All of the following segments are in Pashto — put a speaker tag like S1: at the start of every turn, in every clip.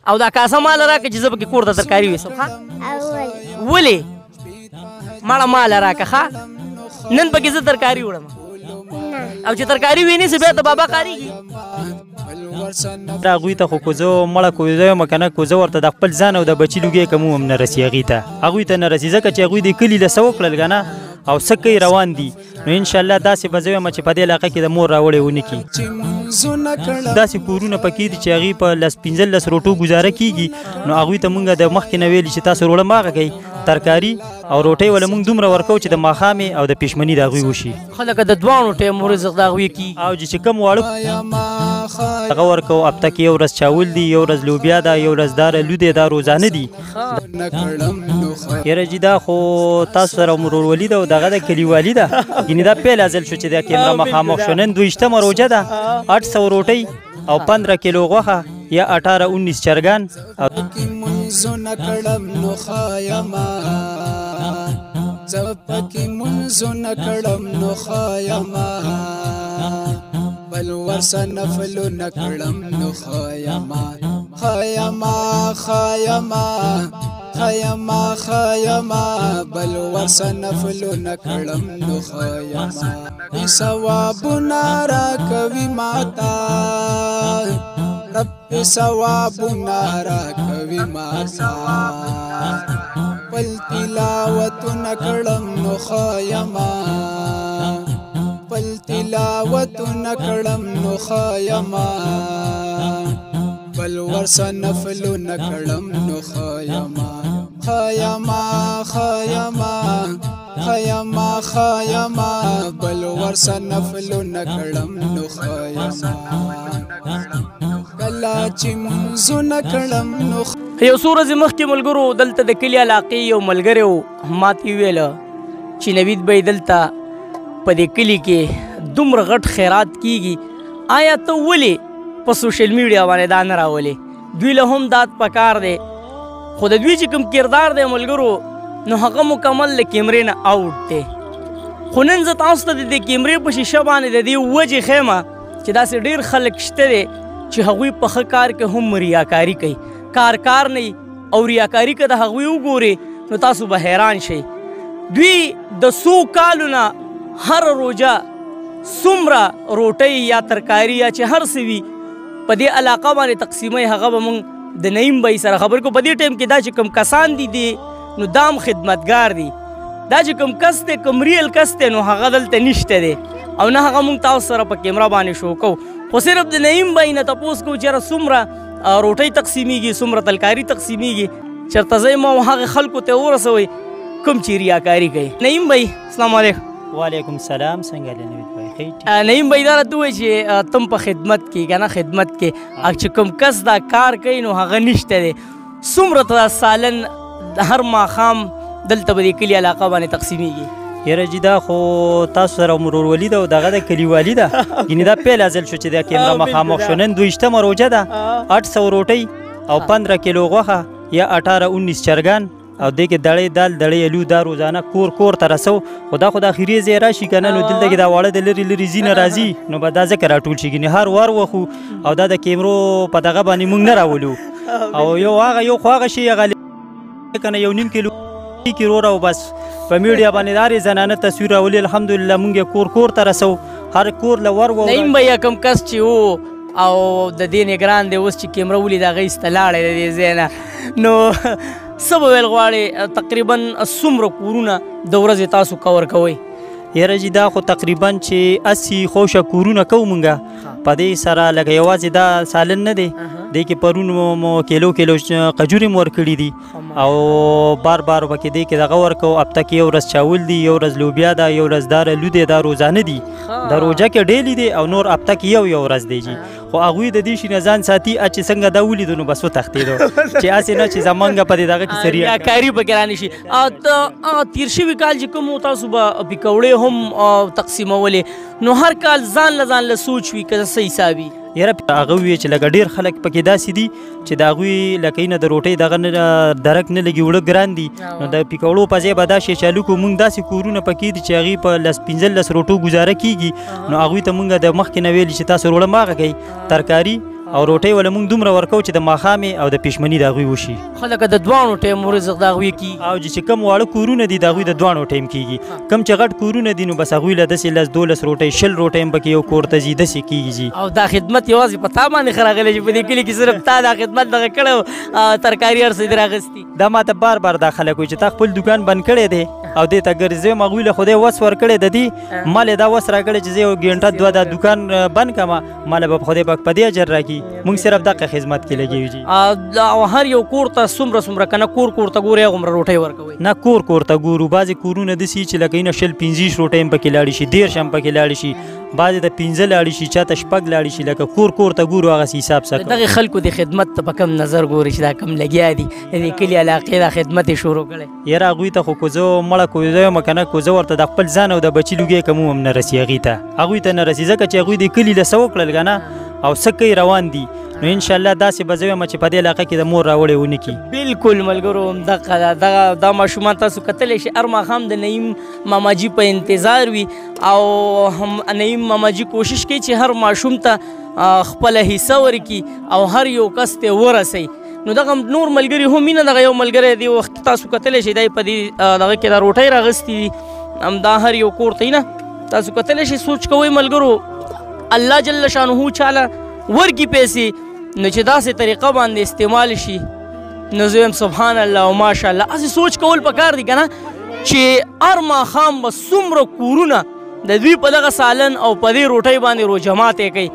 S1: او دا کاسه مال راکړه چې زه پکې کور ته ترکاري ویسم ښه ولې ماړه مال راکړه ښه نن پکې زه ترکاري وړم او چې ترکاري وینې بیا ته بابا کارېږي
S2: هغوی ته خو کوزه مړه کوزه یم که نه کوزه ورته د خپل ځان او د بچي لوګی کوم هم نه رسي هغوی ته نه رسي ځکه چې هغوی د کلي له څه وکړل که نه او څه کوي روان دي نو انشاءالله داسې به زه وایم چې په دې علاقه کې د مور راوړی ونه کړي داسې کورونه پکې دي چې هغوی په 15 روټو ګزاره کېږي نو هغوی ته مونږ د مخکې نه ویلي چې تاسو روړه ماغه کوئ ترکاري او روټۍ وله مونږ دومره ورکوو چې د ماښامې او د پېشمني د هغوی وشي
S1: خلکه د دواړو ټایمو رزق د هغوی کېږي
S2: او چې کوم واړه هغه ورکوو هفته کې یو ورځ چاول دي یو ورځ لوبیا ده یو ورځ داره لو دی دا روزانه دي یاره جي دا خو تاسو سره ورورولي ده او دغه د کلیوالي ده یعنې دا پیل ازل شو چې د کیمره مخامخ شو نن 22مه روژه ده 800 روټۍ او 15 کیلو غوښه یا 18-19 چرګان
S3: منځونه کړم نو خایما زه پکې منځونه کړم نو خایما بل ورسه نفلونه کړم نو خایما خایما بل ورسه نفلونه کړم نو خایما ثوابونه راکوي ماته رب ثوابونه راکوي ماته بل تلاوتونه کړم نو خایما بل تلاوتونه کړم نو خایما بل ورسه نفلونه کړم نو خایما بل ورسه نفلونه کړم نو خایما کله چې منځونه کړم نو
S1: یو څو ورځې مخکې ملګرو دلته د کلي علاقې یو ملګری و ماته ویله چې نوید بی دلته په دې کلي کې دومره غټ خیرات کیږي آیا ته ولې په سوشل میډیا باندې دا نه راولې دوی له هم داد پکار دی خو د دوی چې کوم کردار دی ملګرو نو هغه مکمل له کیمرې نه آوټ دی خو نن زه تاسو ته د دې کیمرې په شیشه باندې د دې وجې ښیم چې داسې ډېر خلک شته دی چې هغوی په ښه کار کې هم ریاکاري کوي کار نه او ریاکاري که د هغوی وګورې نو تاسو به حیران شئ دوی د څو کالو نه هر روژه څومره روټۍ یا ترکاري یا چې هر څه وي په دې علاقه باندې تقسیموي هغه به موږ د نعیم بھائی سره خبر کو په دې ټایم کې دا چې کوم کسان دي نو دام خدمتګار دي دا چې کوم کس دی کوم ریل کس دی نو هغه دلته نشته دی او نه هغه موږ تاسو سره په کیمره باندې شو کوو خو صرف د نعیم بھائی نه تپوس کوو چې یاره څومره روټۍ تقسیمیږي څومره ترکاري تقسیمیږي چېرته ځئ ما هغه خلکو ته ورسوئ کوم چې ریاکاري کوي نعیم بھائی السلام علیکم
S2: وعلیکم السلام څنګه دی نوید بھائی
S1: نعیم بھائی دا راته ووایي چې تم په خدمت کې که نه خدمت کې چې کوم کس دا کار کوي نو هغه نشته دی څومره ته سالن هر ماښام دلته به د کلي علاقه باندې تقسیمیږي
S2: یاره جي دا خو تاسو سره ورورولي ده او دغه د کلیوالي ده یعنې دا پیل ازل شو چې د کیمره مخامخ شو نن 22مه روژه ده 800 روټۍ او 15 کیلو غوښه یا 18-19 چرګان او دې کې دړۍ دال دړۍ الو دا روزانه کور ته رسو خو دا خیرې ځای راشي که نه نو دلته کې دا واړه د لرې ځینه راځي نو به دا ځکه راټول شي ګنې هر وار وخو او دا د کیمرو په دغه باندې موږ نه راولو او یو خو هغه شي هغه که نه 1.5 کیلو کې روره او بس په میډیا باندې دارې زنانه تصویر راولي الحمدلله مونږ یې کور ته رسو هر کور له ور
S1: نعیم بھائی کوم کس چې و او د دې نګران دی اوس چې کیمره ولید هغه ایسته لاړی د دې ځای نه نو څه به ویل غواړې تقریبا څومره کورونه د ورځې تاسو کور کوئ
S2: یاره جي دا خو تقریبا چې 80 خوشه کورونه کوو مونږه په دې سره لکه یوازې دا سالن نه دی دې کې پرون مو کیلو قجورې مو ورکړي دي او بار پکې دې کې دغه ورکوو هفته کې یو ورځ چاول دي یو ورځ لوبیا ده یو ورځ داره لو دی دا روزانه دي د روژه کې ډیلی دی او نور هفته کې یو ورځ دی جي خو هغوی د دې شي نه ځان ساتي چې څنګه دا ولیدو نو بس وتښتېدو چې هسې نه چې زمونږ په دې دغه کې
S1: ریاکاري پکې رانشي تېر شوي کال چې کوم تاسو به پکوړې هم تقسیمولې نو هر کال ځان له سوچ وي که څه حسابي
S2: یاره هغه وی چې لکه ډېر خلک پکې داسې دي چې د هغوی لکه نه د روټۍ دغه نه درک نه لګي وړه ګران دي نو د پکوړو په ځای به دا شی چالو کړو مونږ داسې کورونه پکې دي چې هغوی په 15 روټو ګزاره کېږي نو هغوی ته مونږ د مخکې نه ویلي چې تاسو روړه ماغه کوئ ترکاري او روټۍ وله موږ دومره ورکوو چې د ماښامې او د پېشمني د هغوی وشي.
S1: ښه لکه د دواړو ټیم رزق د هغوی کېږي.
S2: او چې کوم واړه کورونه دي د هغوی د دواړو ټیم کېږي. کوم چې غټ کورونه دي نو بس هغوی له داسې 10-12 روټۍ 20 روټۍ هم پکې یو کور ته ځي داسې کېږي.
S1: او دا خدمت یوازې په تا باندې ښه راغلی چې په دې کلي کې صرف تا دا خدمت دغه کړی ترکاري هر څه دې راغستي.
S2: دا ماته بار بار دا خلک وایي چې تا خپل دوکان بند کړی دی او دې ته ګرځوم هغوی له خدای وس ورکړی د دې ما له دا وس راکړی چې زه یو ګنټه 2 دا دوکان بند کړم ما له به خدای پاک په دې اجر راکړي. موږ صرف دغه خدمت کې لګېږو جي.
S1: او هر یو کور ته څومره که نه کور ته ګورې هغومره روټۍ ورکوئ؟
S2: نه کور ته ګورو. بعضې کورونه داسې چې لکه اینه 20-25 روټۍ هم پکې لاړې شي 13 هم پکې لاړې شي بعضې د 15 لاړې شي چاته 6 لاړې شي لکه کور ته ګورو هغسې حساب ساتو.
S1: دغې خلکو د خدمت ته په کم نظر ګوري چې دا کم لګیا دي د دې کلي علاقې دا خدمت یې شروع کړی؟
S2: یاره هغوی ته خو که زه مړه کوزه یم که نه کوزه ورته د خپل ځان او د بچي لوګی کم هم نه رسي هغوی ته نه رسي ځکه چې هغوی د کلي له څه وکړل که نه او څه کوي روان دي نو انشاءالله داسې به زه وایم چې په دې علاقه کې د مور راوړی ونه کړي.
S1: بالکل ملګرو همدغه دا ماشومان تاسو کتلی شئ هر ماښام د نعیم ماماجي په انتظار وي او نعیم ماماجي کوشش کوي چې هر ماشوم ته خپله حصه ورکړي او هر یو کس ته ورسوي. نو دغه نور ملګري هم مینه دغه یو ملګری دی وخت تاسو کتلی شئ دی په دې دغه کې دا روټۍ راغستې دي همدا هر یو کور ته نه تاسو کتلی شئ. سوچ کوئ ملګرو الله جل شانه چاله ورکړي پیسې نو چې داسې طریقه باندې استعمال شي نو زه وایم سبحان الله او ماشاءالله. هسې سوچ کول پکار دي که نه چې هر ماښام به څومره کورونه د دوی په دغه سالن او په دې روټۍ باندې روجمات یې کوي.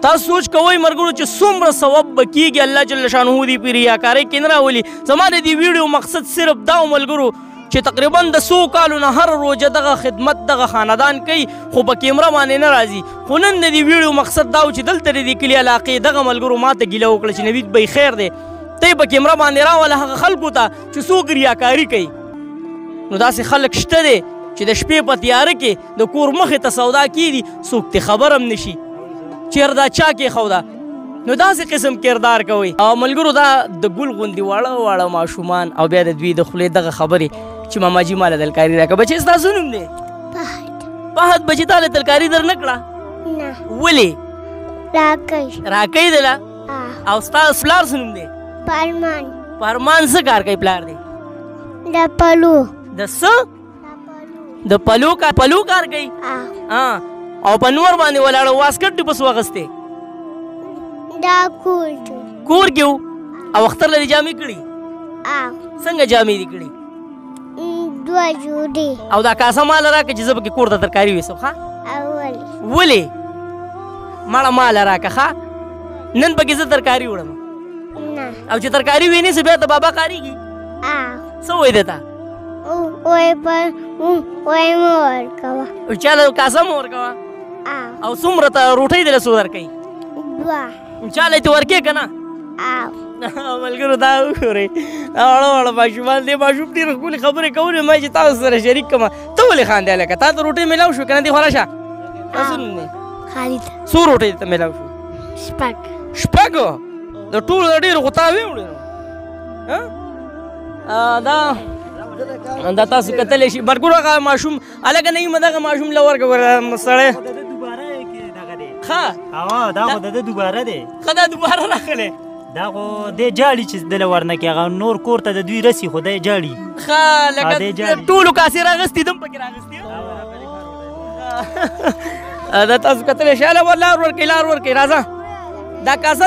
S1: تاسو سوچ کوئ ملګرو چې څومره ثواب به کېږي الله جل شانه دې په ریاکارۍ کې نه راولي. زما د دې ویډیو مقصد صرف دا و ملګرو چې تقریبا د 100 کالو نه هر روزه دغه خدمت دغه خاندان کوي خو په کیمره باندې نه راځي. خو نن د دې ویډیو مقصد دا و چې دلته د دې کلي علاقې دغه ملګرو ما ته ګیله وکړه چې نوید بی خیر دی ته یې په کیمره باندې راوله هغه خلکو ته چې څوک ریاکاري کوي. نو داسې خلک شته دی چې د شپې په تیاره کې د کور مخې ته سودا کېږي څوک ترې خبر هم نه شي چېر دا چا کېښوده. نو داسې قسم کردار کوي. او ملګرو دا د ګل غوندې واړه ماشومان او بیا د دوی د خولې دغه خبرې چې ماماجي ما له دلکاري راکړه. بچې ستاسو نوم دی؟ فهد. بچې تا له دلکاري در نه کړه؟ نه. ولې؟ راکوي دله؟ او ستا پلار څه نوم دی؟ فرمان. فرمان څه کار کوي پلار دی؟ د پلو. د څه؟ د پلو کار کوي؟ او په نور باندې ولاړه واسکټ دې پس واغستې؟ دا کور کې و. او اختر لري جامې کړي؟ څنګه جامې دي کړي؟ 2 جوړې. او دا کاسه مال راکړه چې زه پکې کور ته ترکاري ویسم ښه؟ ولې؟ ماړه مال راکړه ښه نن پکې زه ترکاري وړم. او چې ترکاري وینې بیا د بابا کارېږي؟ څه وایي ده تا؟ وایي مه ورکوه. چاله کاسه مه ورکوه. او څومره ته روټۍ دله څو درکوي؟ 2. چاله یې ته ورکې که نه؟ ملګرو دا وګورئ دا واړه ماشومان دې ماشوم ډېرې ښکلې خبرې کولې ما چې تاسو سره شریک کړم. ته ولې خاندې هلکه تا ته روټۍ میلاو شو که نه دې خوا راشه. تاسو نوم دی؟ خالد. څو روټۍ ته میلاو شو؟ 6. د ټولو د ډېرو خو تا ویې وړې. دا تاسو کتلی شي ملګرو هغه ماشوم هلکه نه یم دغه ماشوم له ورکړه سړی ښه
S2: دا خو د ده دوباره دی.
S1: ښه دا دوباره راغلی
S2: دا خو دی جاړي چې دله ورنه کړي هغه نور کور ته د دوی رسي خو دی جاړي.
S1: ښه لکه ټولو کاسې راغستې ده هم پکې راغستې. دا تاسو کتلی شئ هله لار ورکوئ راځه دا کاسه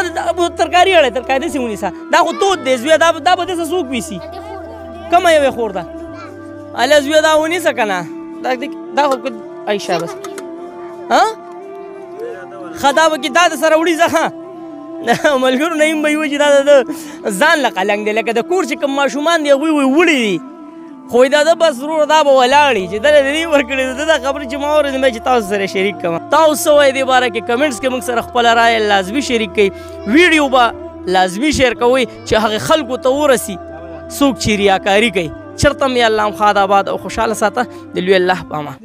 S1: ترکاري اړی ترکاري داسې ونیسه دا خو تود دی زویه دا به داسې څوک ویسي کومه یوې خور ده هله زویه دا ونیسه که نه دا خو عایشه بس ښه دا به کې دا د سره وړي زه ښه ملګرو نعیم به یې وایي چې دا د ځان له قلنګ دی لکه د کور چې کوم ماشومان دي هغوی وړي دي خو دا ده بس وروره دا به ولاړي چې دله د دې ورکړې ده دا خبرې چې ما اورېدې مې چې تاسو سره شریک کړم. تاسو څه وایئ دې باره کې کمنټس کې موږ سره خپله رایه لازمي شریک کوئ. ویډیو به لازمي شیر کوئ چې هغې خلکو ته ورسي څوک چې ریاکاري کوي. چېرته مې الله خاد آباد او خوشحاله ساته د لوی الله په امان.